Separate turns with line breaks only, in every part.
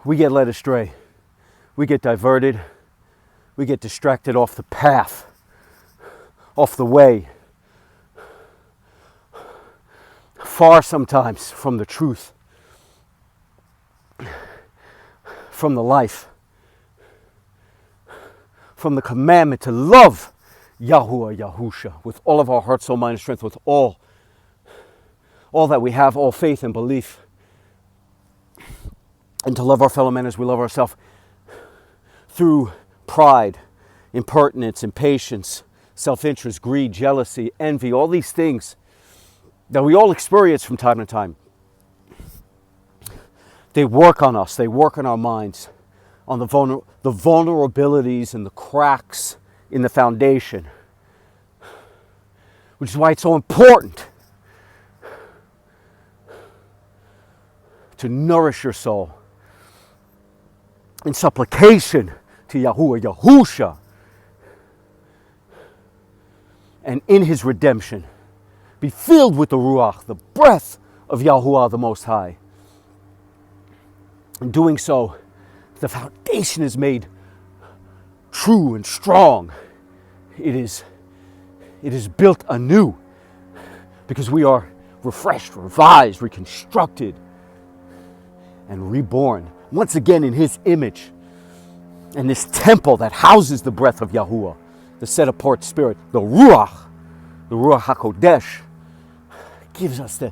we get led astray. We get diverted. We get distracted off the path, off the way, far sometimes from the truth, from the life, from the commandment to love Yahuwah, Yahusha, with all of our heart, soul, mind, and strength, with all that we have, all faith and belief, and to love our fellow men as we love ourselves through pride, impertinence, impatience, self-interest, greed, jealousy, envy, all these things that we all experience from time to time. They work on us, they work on our minds, on the vulnerabilities and the cracks in the foundation, which is why it's so important to nourish your soul in supplication to Yahuwah, Yahusha, and in his redemption, be filled with the Ruach, the breath of Yahuwah the Most High. In doing so, the foundation is made true and strong. It is built anew because we are refreshed, revised, reconstructed, and reborn once again in his image. And this temple that houses the breath of Yahuwah, the set apart spirit, the Ruach HaKodesh, gives us the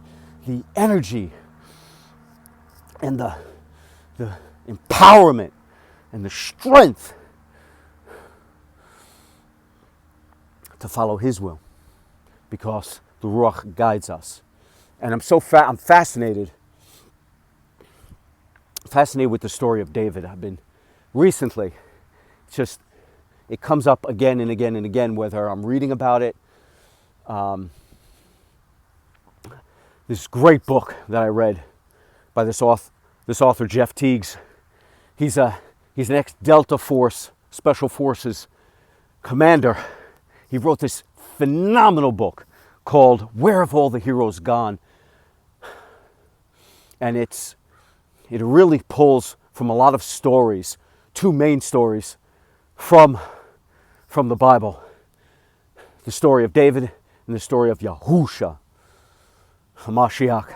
energy and the empowerment and the strength to follow his will, because the Ruach guides us. And I'm fascinated with the story of David. I've been recently, it comes up again and again and again, whether I'm reading about it. This great book that I read by this author Jeff Teagues. He's an ex-Delta Force, Special Forces commander. He wrote this phenomenal book called Where Have All the Heroes Gone? And it really pulls from a lot of stories, two main stories from the Bible. The story of David and the story of Yahusha, Hamashiach.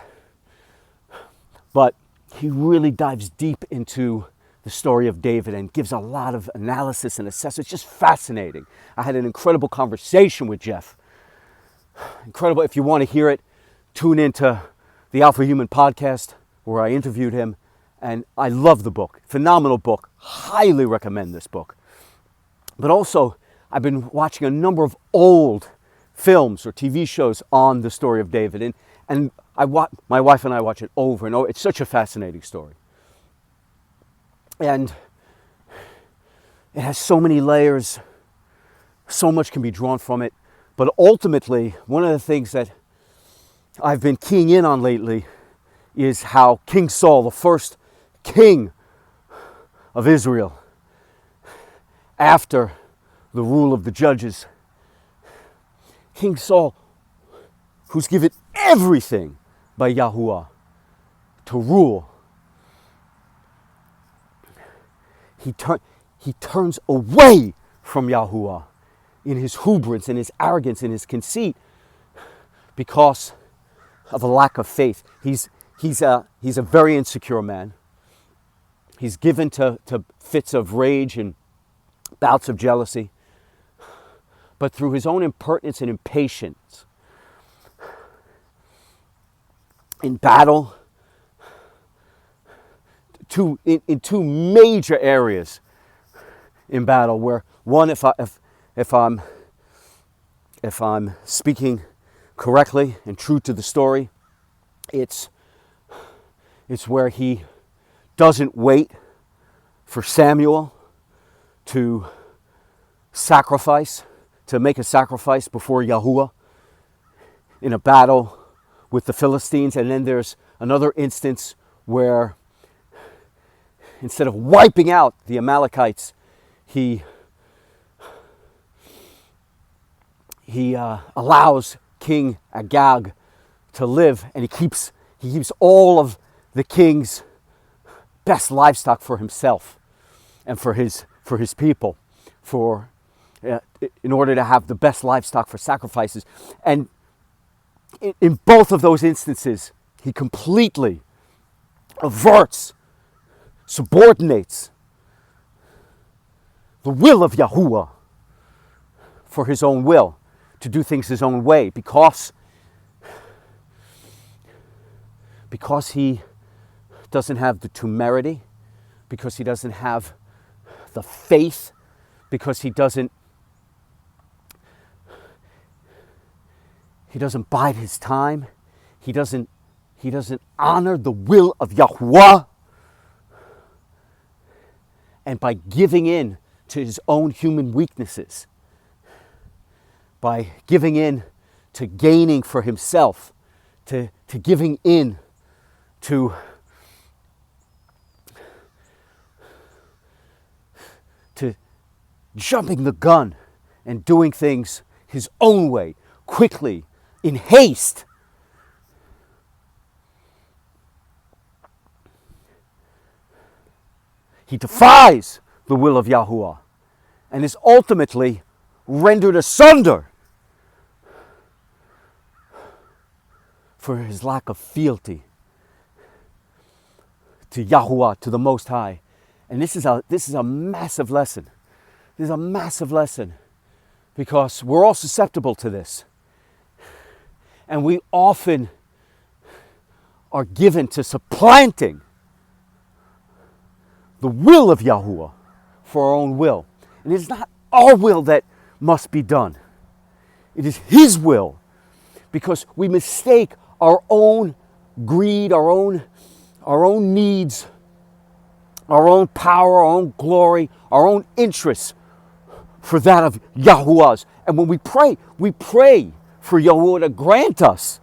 But he really dives deep into the story of David and gives a lot of analysis and assessment. It's just fascinating. I had an incredible conversation with Jeff. Incredible. If you want to hear it, tune into the Alpha Human podcast where I interviewed him. And I love the book. Phenomenal book. Highly recommend this book. But also, I've been watching a number of old films or TV shows on the story of David. And my wife and I watch it over and over. It's such a fascinating story. And it has so many layers. So much can be drawn from it. But ultimately, one of the things that I've been keying in on lately is how King Saul, the first king of Israel, after the rule of the judges, King Saul, who's given everything by Yahuwah to rule, he turns away from Yahuwah in his hubris, in his arrogance, in his conceit, because of a lack of faith. He's a very insecure man. He's given to fits of rage and bouts of jealousy. But through his own impertinence and impatience, in battle, in two major areas in battle, where one, if I'm speaking correctly and true to the story, it's where he doesn't wait for Samuel to make a sacrifice before Yahuwah in a battle with the Philistines. And then there's another instance where instead of wiping out the Amalekites, he allows King Agag to live, and he keeps all of the king's best livestock for himself and for his people, in order to have the best livestock for sacrifices. And in both of those instances, he completely averts, subordinates the will of Yahuwah for his own will, to do things his own way, because he doesn't have the temerity, because he doesn't have the faith, because he doesn't bide his time, he doesn't honor the will of Yahuwah, and by giving in to his own human weaknesses, by giving in to gaining for himself, to giving in to jumping the gun and doing things his own way, quickly, in haste. He defies the will of Yahuwah and is ultimately rendered asunder for his lack of fealty to Yahuwah, to the Most High. And this is a massive lesson. This is a massive lesson, because we're all susceptible to this. And we often are given to supplanting the will of Yahuwah for our own will. And it is not our will that must be done. It is his will, because we mistake our own greed, our own needs, our own power, our own glory, our own interests for that of Yahuwah's. And when we pray for Yahuwah to grant us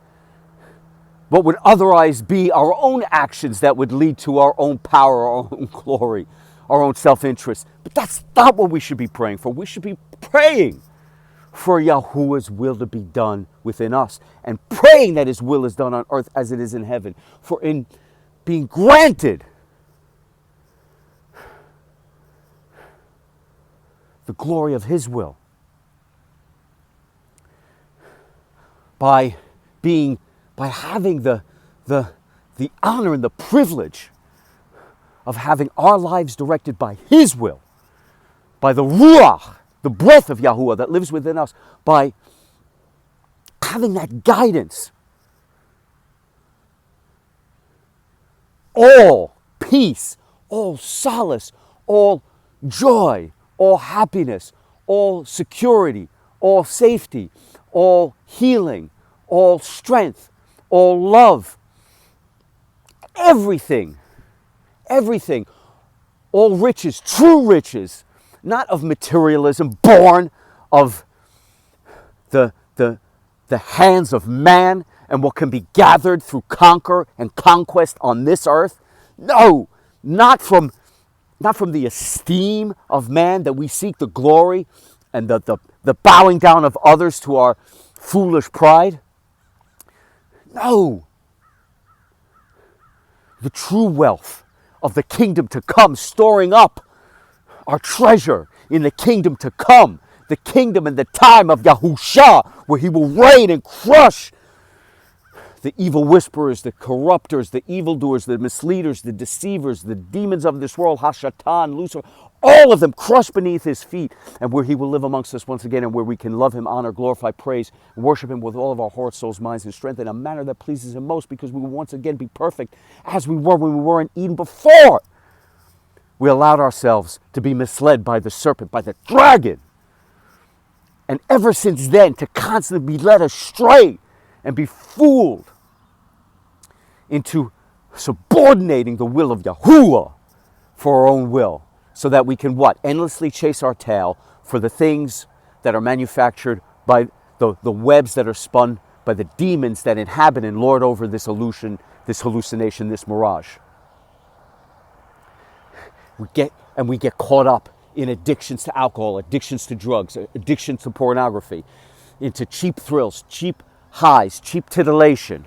what would otherwise be our own actions that would lead to our own power, our own glory, our own self-interest. But that's not what we should be praying for. We should be praying for Yahuwah's will to be done within us, and praying that his will is done on earth as it is in heaven. For in being granted the glory of his will, by having the honor and the privilege of having our lives directed by his will, by the Ruach, the breath of Yahuwah that lives within us, by having that guidance, all peace, all solace, all joy, all happiness, all security, all safety, all healing, all strength, all love, everything, all riches, true riches, not of materialism, born of the hands of man and what can be gathered through conquer and conquest on this earth. No, not from the esteem of man that we seek the glory and the bowing down of others to our foolish pride. No. The true wealth of the kingdom to come, storing up our treasure in the kingdom to come, the kingdom in the time of Yahusha, where he will reign and crush the evil whisperers, the corrupters, the evildoers, the misleaders, the deceivers, the demons of this world, Hashatan, Lucifer, all of them crushed beneath his feet, and where he will live amongst us once again, and where we can love him, honor, glorify, praise, and worship him with all of our hearts, souls, minds, and strength in a manner that pleases him most, because we will once again be perfect as we were when we were in Eden before we allowed ourselves to be misled by the serpent, by the dragon. And ever since then, to constantly be led astray and be fooled into subordinating the will of Yahuwah for our own will, so that we can what? Endlessly chase our tail for the things that are manufactured by the webs that are spun by the demons that inhabit and lord over this illusion, this hallucination, this mirage. We get caught up in addictions to alcohol, addictions to drugs, addictions to pornography, into cheap thrills, cheap highs, cheap titillation,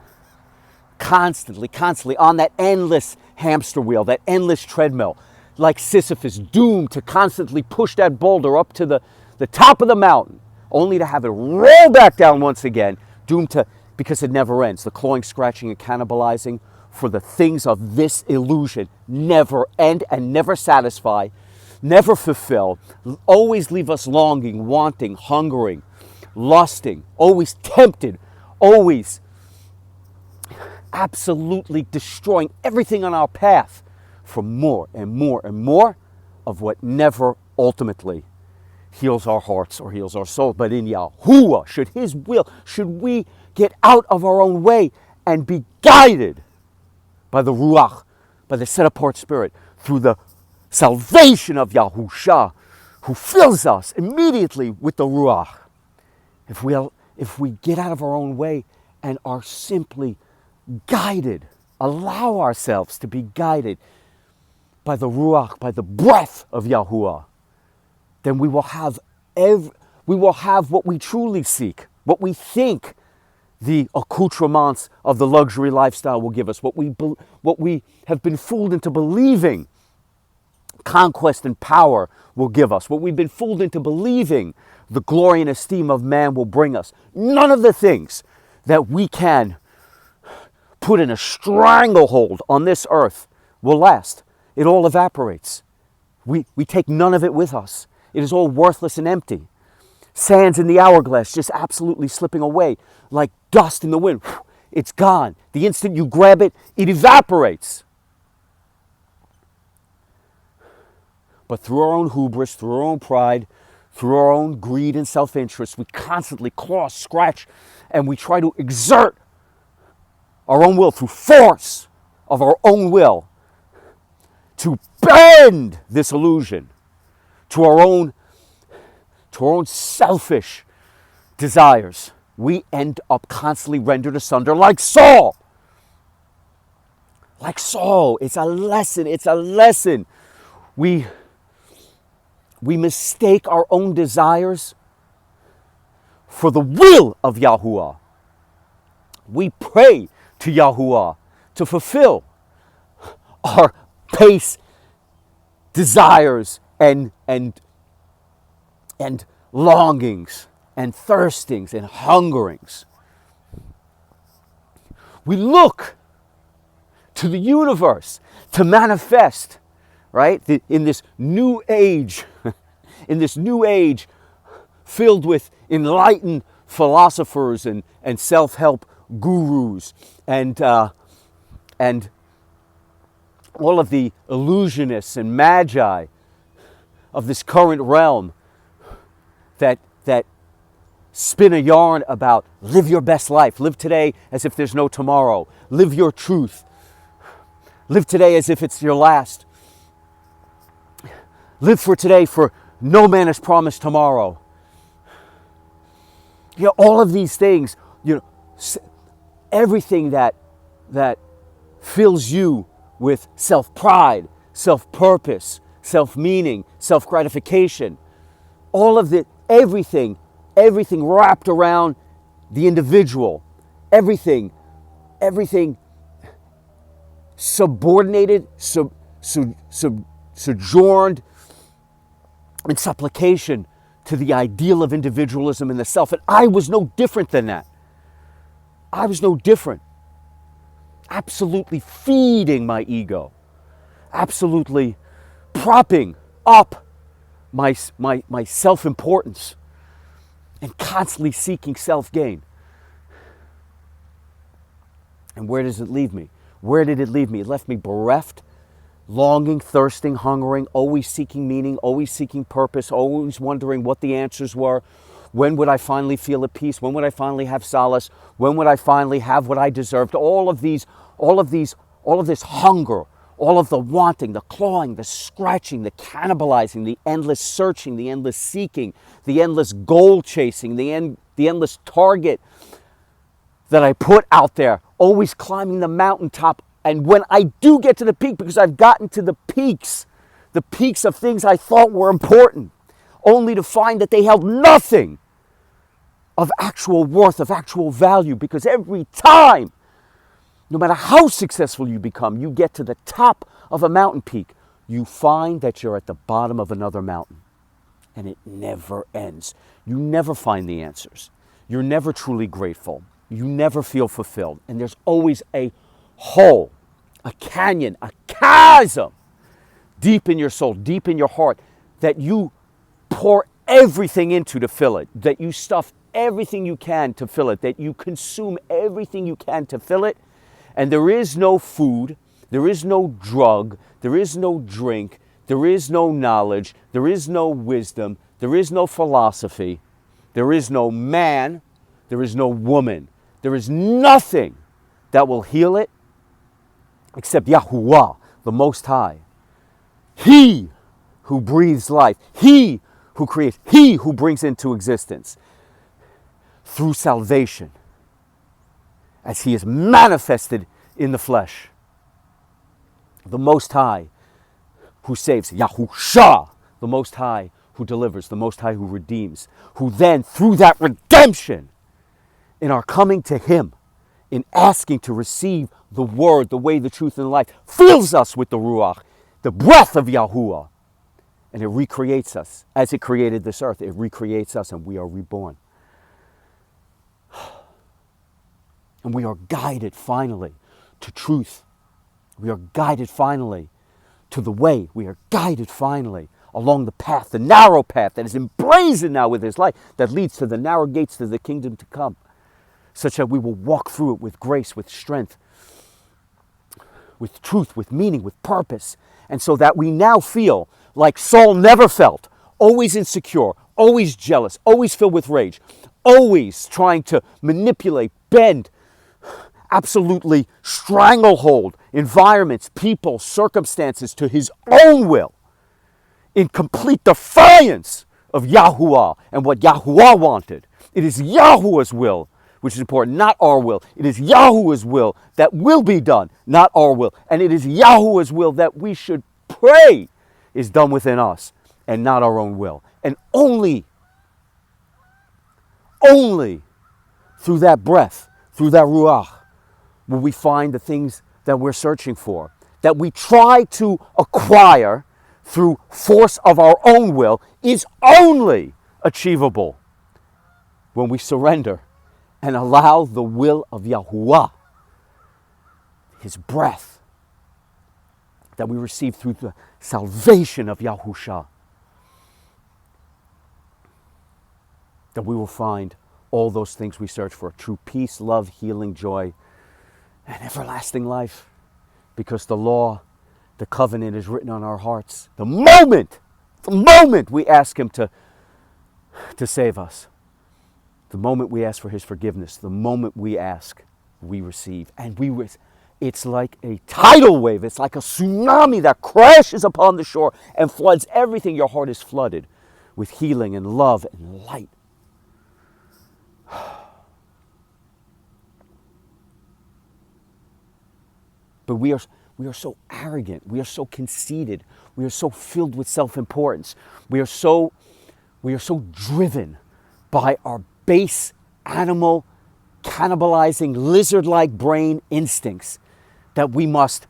constantly on that endless hamster wheel, that endless treadmill, like Sisyphus, doomed to constantly push that boulder up to the top of the mountain, only to have it roll back down once again, doomed to, because it never ends. The clawing, scratching, and cannibalizing for the things of this illusion never end and never satisfy, never fulfill, always leave us longing, wanting, hungering, lusting, always tempted, always absolutely destroying everything on our path for more and more and more of what never ultimately heals our hearts or heals our soul. But in Yahuwah, should His will, should we get out of our own way and be guided by the Ruach, by the set-apart Spirit, through the salvation of Yahusha, who fills us immediately with the Ruach. If we get out of our own way and are simply guided, allow ourselves to be guided by the Ruach, by the breath of Yahuwah, then we will have what we truly seek, what we think the accoutrements of the luxury lifestyle will give us, what we have been fooled into believing conquest and power will give us, what we've been fooled into believing the glory and esteem of man will bring us. None of the things that we can put in a stranglehold on this earth will last. It all evaporates. We take none of it with us. It is all worthless and empty. Sands in the hourglass just absolutely slipping away like dust in the wind. It's gone. The instant you grab it, it evaporates. But through our own hubris, through our own pride, through our own greed and self-interest, we constantly claw, scratch, and we try to exert our own will through force of our own will to bend this illusion to our own selfish desires. We end up constantly rendered asunder like Saul. Like Saul. It's a lesson. We mistake our own desires for the will of Yahuwah. We pray to Yahuwah to fulfill our base desires and longings and thirstings and hungerings. We look to the universe to manifest, right? In this new age, filled with enlightened philosophers and self-help gurus and all of the illusionists and magi of this current realm that spin a yarn about live your best life, live today as if there's no tomorrow, live your truth, live today as if it's your last, live for today, for no man has promised tomorrow. You know, all of these things, you know, everything that fills you with self-pride, self-purpose, self-meaning, self-gratification, all of everything wrapped around the individual, everything subordinated, sojourned in supplication to the ideal of individualism in the self. And I was no different than that. I was no different. Absolutely feeding my ego. Absolutely propping up my self-importance and constantly seeking self-gain. And where does it leave me? Where did it leave me? It left me bereft, longing, thirsting, hungering, always seeking meaning, always seeking purpose, always wondering what the answers were. When would I finally feel at peace? When would I finally have solace? When would I finally have what I deserved? All of this hunger, all of the wanting, the clawing, the scratching, the cannibalizing, the endless searching, the endless seeking, the endless goal chasing, the endless target that I put out there, always climbing the mountaintop. And when I do get to the peak, because I've gotten to the peaks of things I thought were important, only to find that they held nothing of actual worth, of actual value, because every time No matter how successful you become, you get to the top of a mountain peak, you find that you're at the bottom of another mountain. And it never ends. You never find the answers. You're never truly grateful. You never feel fulfilled. And there's always a hole, a canyon, a chasm deep in your soul, deep in your heart, that you pour everything into to fill it, that you stuff everything you can to fill it, that you consume everything you can to fill it. And there is no food, there is no drug, there is no drink, there is no knowledge, there is no wisdom, there is no philosophy, there is no man, there is no woman. There is nothing that will heal it except Yahuwah, the Most High. He who breathes life, He who creates, He who brings into existence through salvation as He is manifested in the flesh. The Most High who saves, Yahusha, the Most High who delivers, the Most High who redeems, who then through that redemption in our coming to Him, in asking to receive the Word, the way, the truth, and the life, fills us with the Ruach, the breath of Yahuwah, and it recreates us. As it created this earth, it recreates us and we are reborn. And we are guided finally to truth. We are guided finally to the way. We are guided finally along the path, the narrow path that is emblazoned now with His light, that leads to the narrow gates to the kingdom to come, such that we will walk through it with grace, with strength, with truth, with meaning, with purpose. And so that we now feel like Saul never felt, always insecure, always jealous, always filled with rage, always trying to manipulate, bend, absolutely stranglehold environments, people, circumstances to his own will, in complete defiance of Yahuwah and what Yahuwah wanted. It is Yahuwah's will which is important, not our will. It is Yahuwah's will that will be done, not our will. And it is Yahuwah's will that we should pray is done within us and not our own will. And only through that breath, through that Ruach, will we find the things that we're searching for, that we try to acquire through force of our own will, is only achievable when we surrender and allow the will of Yahuwah, His breath, that we receive through the salvation of Yahusha, that we will find all those things we search for: true peace, love, healing, joy, and everlasting life. Because the law, the covenant is written on our hearts. The moment we ask Him to save us, the moment we ask for His forgiveness, the moment we ask, we receive. And it's like a tidal wave. It's like a tsunami that crashes upon the shore and floods everything. Your heart is flooded with healing and love and light. But we are so arrogant. We are so conceited. We are so filled with self-importance. We are so driven by our base animal, cannibalizing, lizard-like brain instincts that we must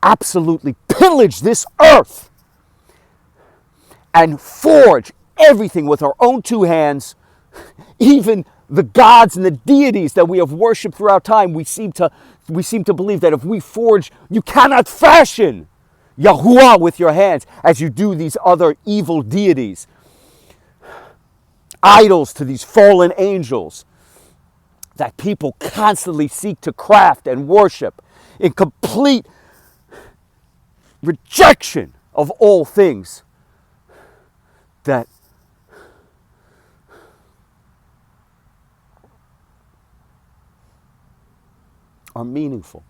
absolutely pillage this earth and forge everything with our own two hands. Even the gods and the deities that we have worshipped throughout time, we seem to believe that if we forge, you cannot fashion Yahuwah with your hands as you do these other evil deities, idols to these fallen angels that people constantly seek to craft and worship in complete rejection of all things that are meaningful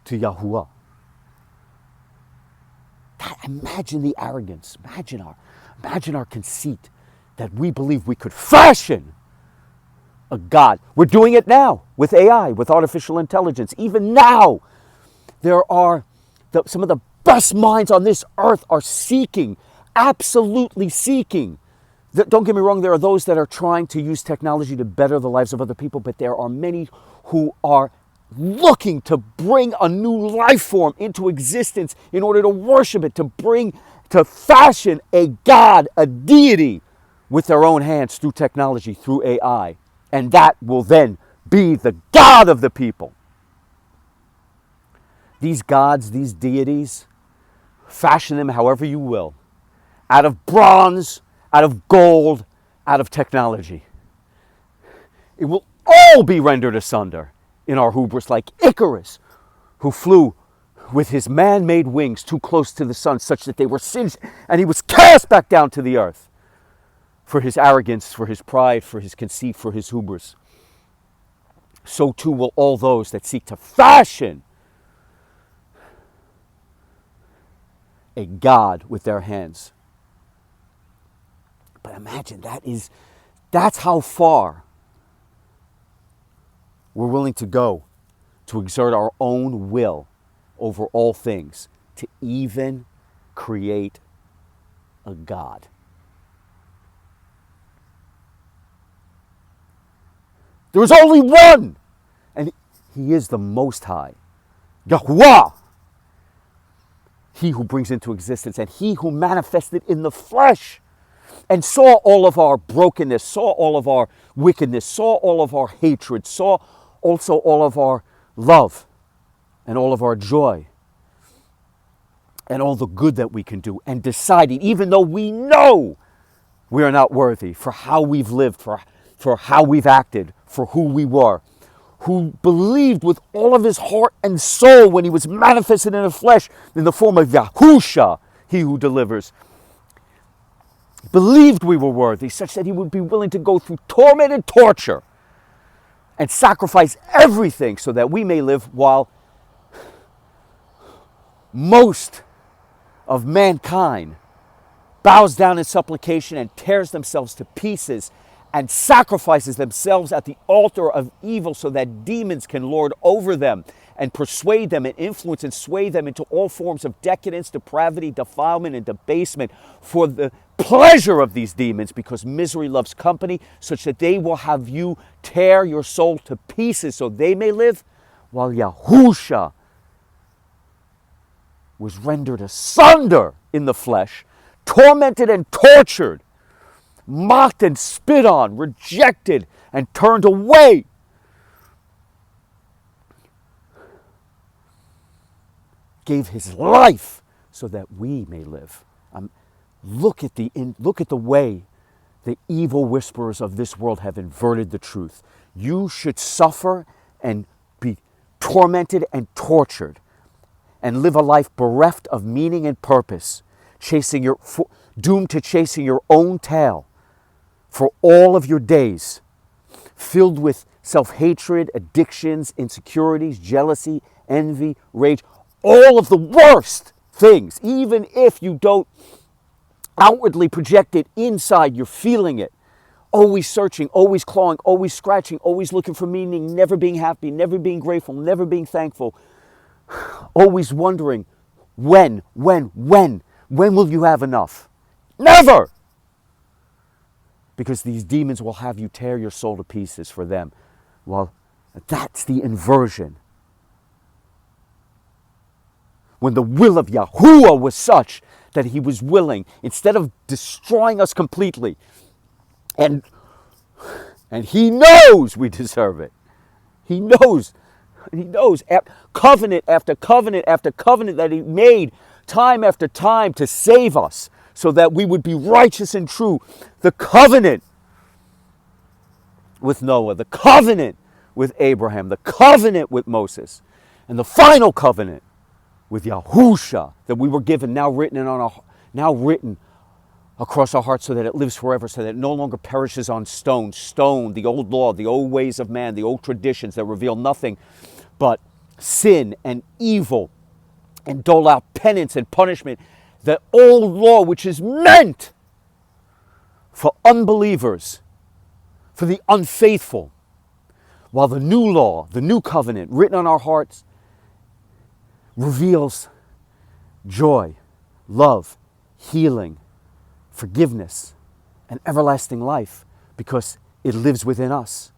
to Yahuwah. Imagine the arrogance. Imagine our conceit that we believe we could fashion a God. We're doing it now with AI, with artificial intelligence. Even now, there are some of the best minds on this earth are seeking, absolutely seeking, Don't get me wrong, there are those that are trying to use technology to better the lives of other people, but there are many who are looking to bring a new life form into existence in order to worship it, to fashion a God, a deity with their own hands through technology, through AI. And that will then be the God of the people. These gods, these deities, fashion them however you will, out of bronze, out of gold, out of technology. It will all be rendered asunder in our hubris, like Icarus, who flew with his man-made wings too close to the sun, such that they were singed, and he was cast back down to the earth for his arrogance, for his pride, for his conceit, for his hubris. So too will all those that seek to fashion a God with their hands. But imagine, that's how far we're willing to go to exert our own will over all things, to even create a God. There is only one, and he is the Most High, Yahuwah, he who brings into existence, and he who manifested in the flesh and saw all of our brokenness, saw all of our wickedness, saw all of our hatred, saw also all of our love and all of our joy and all the good that we can do, and decided, even though we know we are not worthy, for how we've lived, for how we've acted, for who we were, who believed with all of his heart and soul when he was manifested in the flesh in the form of Yahusha, he who delivers, believed we were worthy, such that he would be willing to go through torment and torture and sacrifice everything so that we may live, while most of mankind bows down in supplication and tears themselves to pieces and sacrifices themselves at the altar of evil so that demons can lord over them and persuade them and influence and sway them into all forms of decadence, depravity, defilement, and debasement for the pleasure of these demons, because misery loves company, such that they will have you tear your soul to pieces so they may live, while Yahusha was rendered asunder in the flesh, tormented and tortured, mocked and spit on, rejected and turned away. Gave his life so that we may live. Look at the way the evil whisperers of this world have inverted the truth. You should suffer and be tormented and tortured and live a life bereft of meaning and purpose, doomed to chasing your own tail for all of your days, filled with self-hatred, addictions, insecurities, jealousy, envy, rage, all of the worst things. Even if you don't outwardly project it, inside you're feeling it. Always searching, always clawing, always scratching, always looking for meaning, never being happy, never being grateful, never being thankful. Always wondering, when will you have enough? Never! Because these demons will have you tear your soul to pieces for them. Well, that's the inversion. When the will of Yahuwah was such that he was willing, instead of destroying us completely, and he knows we deserve it. He knows, covenant after covenant after covenant that he made time after time to save us so that we would be righteous and true. The covenant with Noah, the covenant with Abraham, the covenant with Moses, and the final covenant with Yahusha that we were given, now written across our hearts so that it lives forever, so that it no longer perishes on stone, the old law, the old ways of man, the old traditions that reveal nothing but sin and evil and dole out penance and punishment. The old law, which is meant for unbelievers, for the unfaithful, while the new law, the new covenant written on our hearts, reveals joy, love, healing, forgiveness, and everlasting life because it lives within us.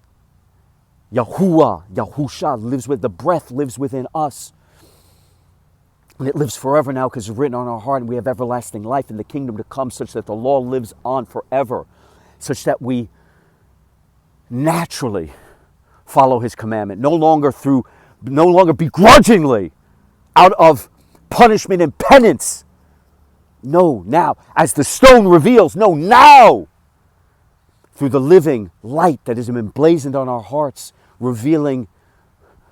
Yahuwah, Yahusha lives with, the breath lives within us. And it lives forever now because it's written on our heart, and we have everlasting life in the kingdom to come, such that the law lives on forever, such that we naturally follow his commandment, no longer begrudgingly out of punishment and penance. No, now, as the stone reveals, no, now, through the living light that is emblazoned on our hearts, revealing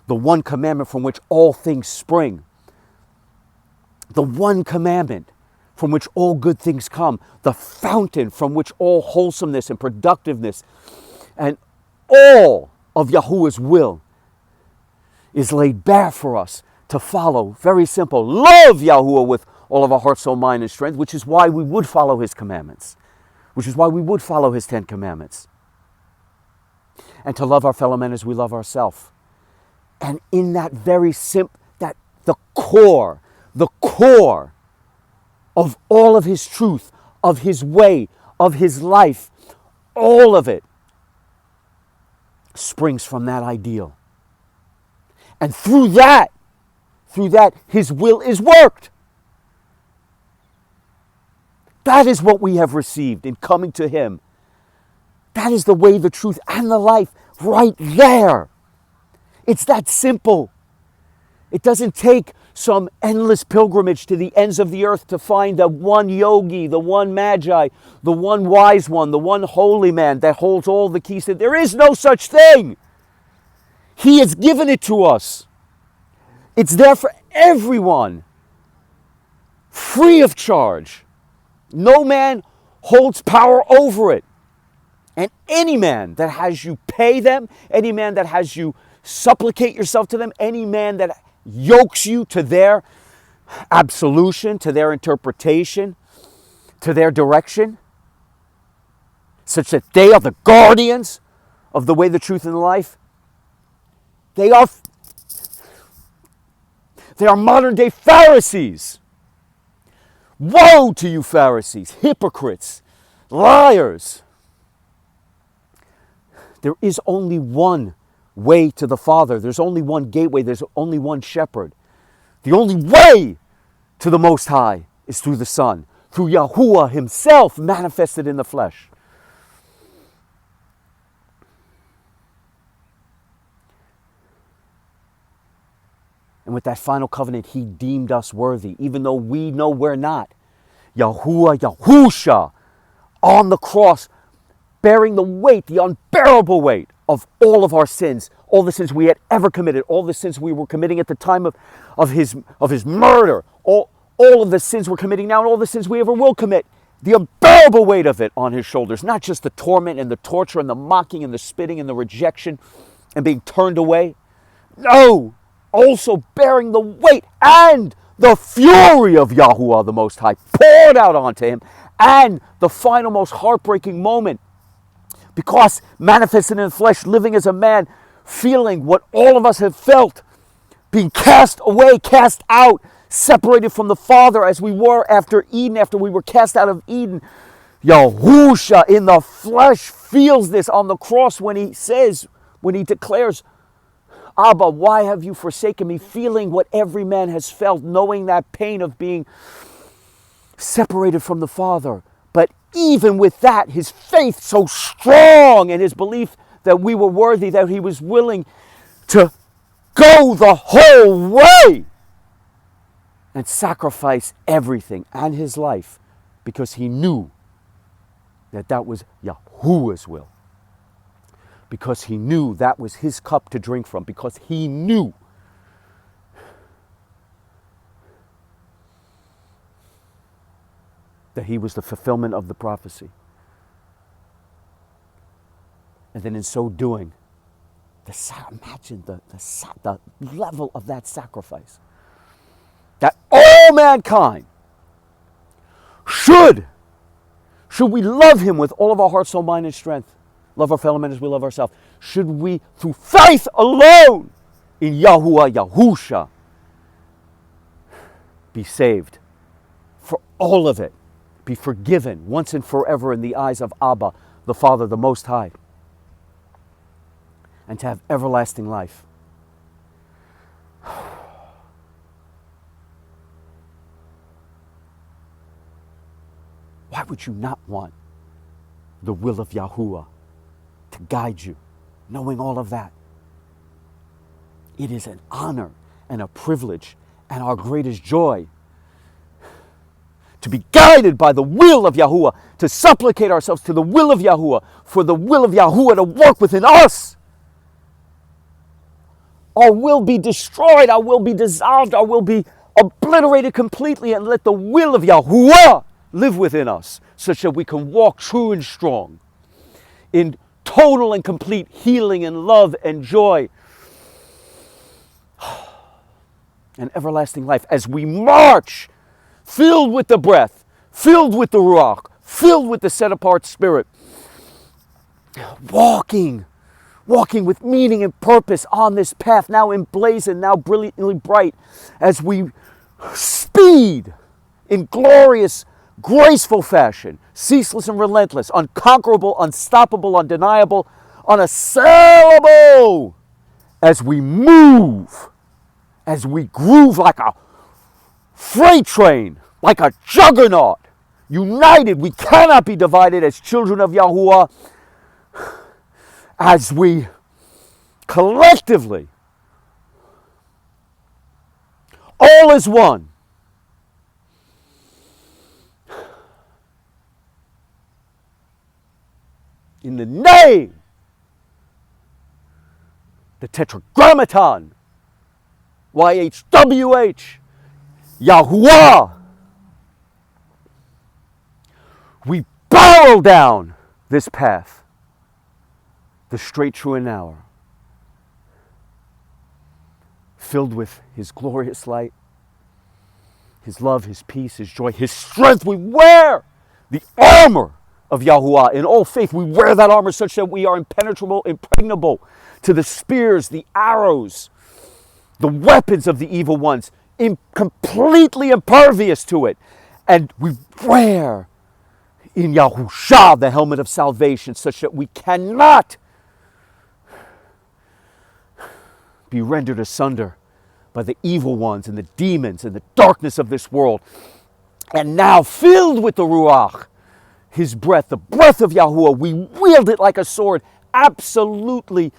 the one commandment from which all things spring. The one commandment from which all good things come. The fountain from which all wholesomeness and productiveness and all of Yahuwah's will is laid bare for us to follow. Very simple. Love Yahuwah with all of our heart, soul, mind, and strength, which is why we would follow his commandments, which is why we would follow his 10 commandments. And to love our fellow men as we love ourselves. And in that very simple, that the core of all of his truth, of his way, of his life, all of it springs from that ideal. And through that, his will is worked. That is what we have received in coming to him. That is the way, the truth, and the life right there. It's that simple. It doesn't take some endless pilgrimage to the ends of the earth to find the one yogi, the one magi, the one wise one, the one holy man that holds all the keys. There is no such thing. He has given it to us. It's there for everyone, free of charge. No man holds power over it. And any man that has you pay them, any man that has you supplicate yourself to them, any man that yokes you to their absolution, to their interpretation, to their direction, such that they are the guardians of the way, the truth, and the life, they are modern day Pharisees. Woe to you, Pharisees, hypocrites, liars. There is only one way to the Father. There's only one gateway. There's only one shepherd. The only way to the Most High is through the Son, through Yahuwah himself manifested in the flesh. And with that final covenant, he deemed us worthy, even though we know we're not. Yahuwah, Yahusha, on the cross, bearing the weight, the unbearable weight of all of our sins, all the sins we had ever committed, all the sins we were committing at the time of his murder, all of the sins we're committing now, and all the sins we ever will commit. The unbearable weight of it on his shoulders, not just the torment and the torture and the mocking and the spitting and the rejection and being turned away. No! Also bearing the weight and the fury of Yahuwah the Most High poured out onto him, and the final most heartbreaking moment, because manifested in the flesh, living as a man, feeling what all of us have felt, being cast away, cast out, separated from the Father as we were after Eden, after we were cast out of Eden. Yahusha in the flesh feels this on the cross when he declares, Abba, why have you forsaken me? Feeling what every man has felt, knowing that pain of being separated from the Father. But even with that, his faith so strong and his belief that we were worthy, that he was willing to go the whole way and sacrifice everything and his life, because he knew that that was Yahuwah's will. Because he knew that was his cup to drink from, because he knew that he was the fulfillment of the prophecy. And then in so doing, imagine the level of that sacrifice. That all mankind should we love him with all of our heart, soul, mind, and strength, love our fellow men as we love ourselves, should we, through faith alone in Yahuwah, Yahusha, be saved for all of it, be forgiven once and forever in the eyes of Abba, the Father, the Most High, and to have everlasting life. Why would you not want the will of Yahuwah to guide you, knowing all of that? It is an honor and a privilege and our greatest joy to be guided by the will of Yahuwah, to supplicate ourselves to the will of Yahuwah, for the will of Yahuwah to work within us. Our will be destroyed, our will be dissolved, our will be obliterated completely, and let the will of Yahuwah live within us, such that we can walk true and strong in total and complete healing and love and joy and everlasting life as we march, filled with the breath, filled with the Ruach, filled with the set-apart Spirit, walking with meaning and purpose on this path, now emblazoned, now brilliantly bright, as we speed in glorious, graceful fashion, ceaseless and relentless, unconquerable, unstoppable, undeniable, unassailable, as we move, as we groove like a freight train, like a juggernaut, united. We cannot be divided as children of Yahuwah, as we collectively, all is one, in the name, the Tetragrammaton, YHWH, Yahuwah, we barrel down this path, the straight, true, and narrow, filled with His glorious light, His love, His peace, His joy, His strength. We wear the armor of Yahuwah in all faith. We wear that armor such that we are impenetrable, impregnable to the spears, the arrows, the weapons of the evil ones, completely impervious to it. And we wear in Yahusha the helmet of salvation, such that we cannot be rendered asunder by the evil ones and the demons and the darkness of this world. And now, filled with the Ruach, His breath, the breath of Yahuwah, we wield it like a sword, absolutely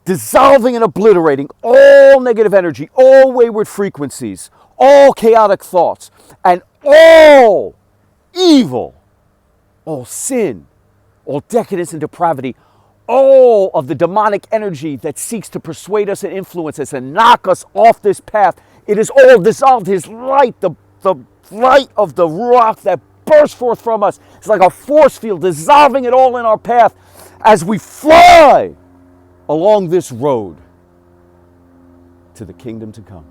dissolving and obliterating all negative energy, all wayward frequencies, all chaotic thoughts, and all evil, all sin, all decadence and depravity, all of the demonic energy that seeks to persuade us and influence us and knock us off this path. It is all dissolved. His light, the light of the Ruach that bursts forth from us, it's like a force field, dissolving it all in our path as we fly along this road to the kingdom to come.